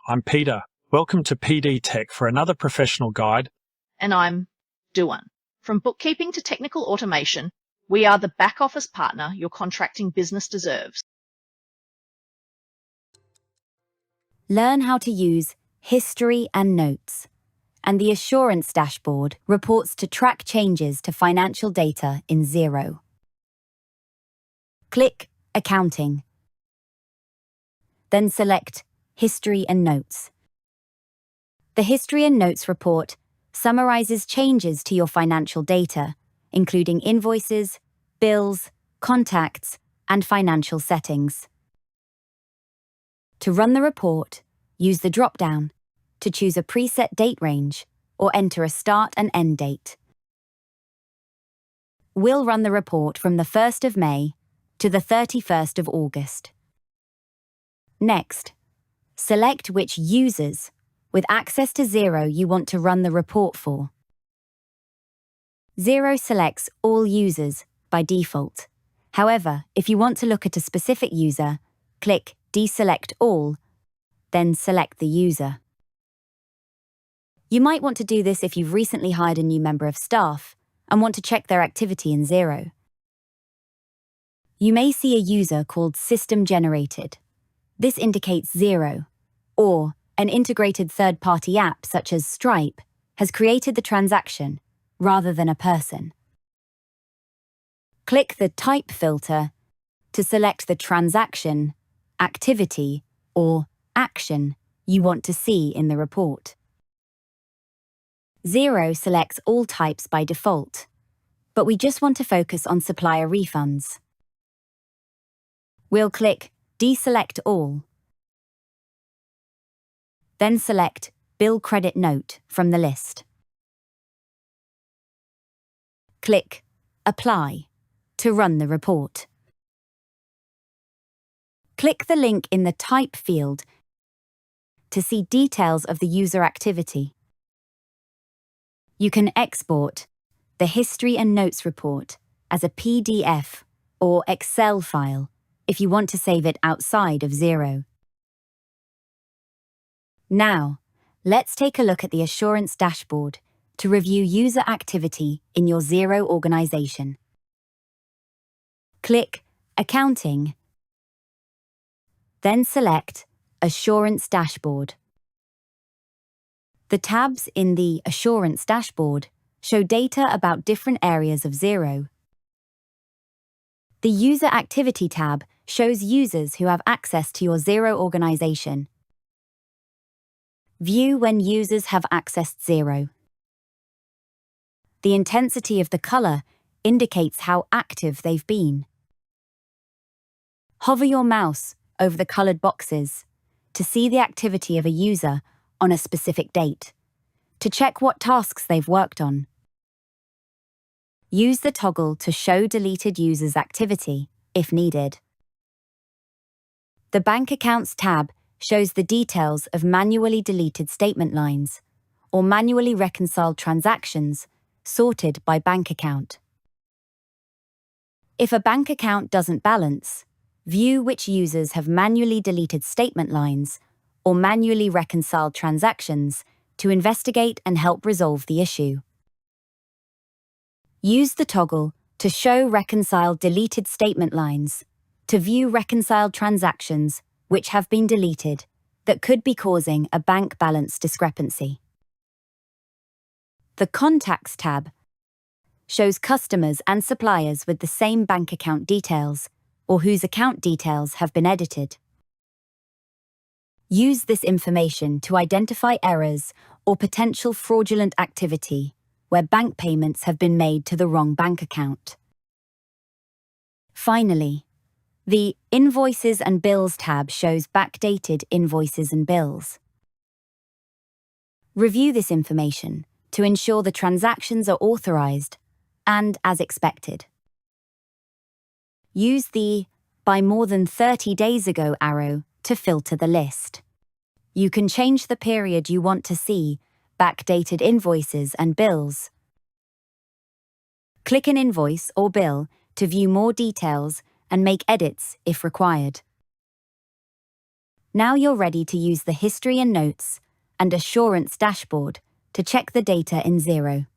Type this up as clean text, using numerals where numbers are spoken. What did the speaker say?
I'm Peter. Welcome to PD Tech for another professional guide. And I'm Duan. From bookkeeping to technical automation, we are the back office partner your contracting business deserves. Learn how to use History and Notes, and the Assurance Dashboard reports to track changes to financial data in Xero. Click Accounting. Then select History and Notes. The History and Notes report summarizes changes to your financial data, including invoices, bills, contacts, and financial settings. To run the report, use the drop-down to choose a preset date range or enter a start and end date. We'll run the report from the 1st of May to the 31st of August. Next, select which users with access to Xero you want to run the report for. Xero selects all users by default. However, if you want to look at a specific user, click Deselect All, then select the user. You might want to do this if you've recently hired a new member of staff and want to check their activity in Xero. You may see a user called System Generated. This indicates Xero, or an integrated third-party app such as Stripe, has created the transaction rather than a person. Click the Type filter to select the transaction, activity, or action you want to see in the report. Xero selects all types by default, but we just want to focus on supplier refunds. We'll click Deselect All. Then select Bill Credit Note from the list. Click Apply to run the report. Click the link in the Type field to see details of the user activity. You can export the History and Notes report as a PDF or Excel file if you want to save it outside of Xero. Now, let's take a look at the Assurance Dashboard to review user activity in your Xero organization. Click Accounting, then select Assurance Dashboard. The tabs in the Assurance Dashboard show data about different areas of Xero. The User Activity tab shows users who have access to your Xero organization. View when users have accessed Xero. The intensity of the color indicates how active they've been. Hover your mouse over the colored boxes to see the activity of a user on a specific date, to check what tasks they've worked on. Use the toggle to show deleted users' activity, if needed. The Bank Accounts tab shows the details of manually deleted statement lines or manually reconciled transactions sorted by bank account. If a bank account doesn't balance, view which users have manually deleted statement lines or manually reconciled transactions to investigate and help resolve the issue. Use the toggle to show reconciled deleted statement lines to view reconciled transactions which have been deleted that could be causing a bank balance discrepancy. The Contacts tab shows customers and suppliers with the same bank account details or whose account details have been edited. Use this information to identify errors or potential fraudulent activity where bank payments have been made to the wrong bank account. Finally, the Invoices and Bills tab shows backdated invoices and bills. Review this information to ensure the transactions are authorized and as expected. Use the By more than 30 days ago arrow to filter the list. You can change the period you want to see backdated invoices and bills. Click an invoice or bill to view more details and make edits if required. Now you're ready to use the History and Notes and Assurance dashboard to check the data in Xero.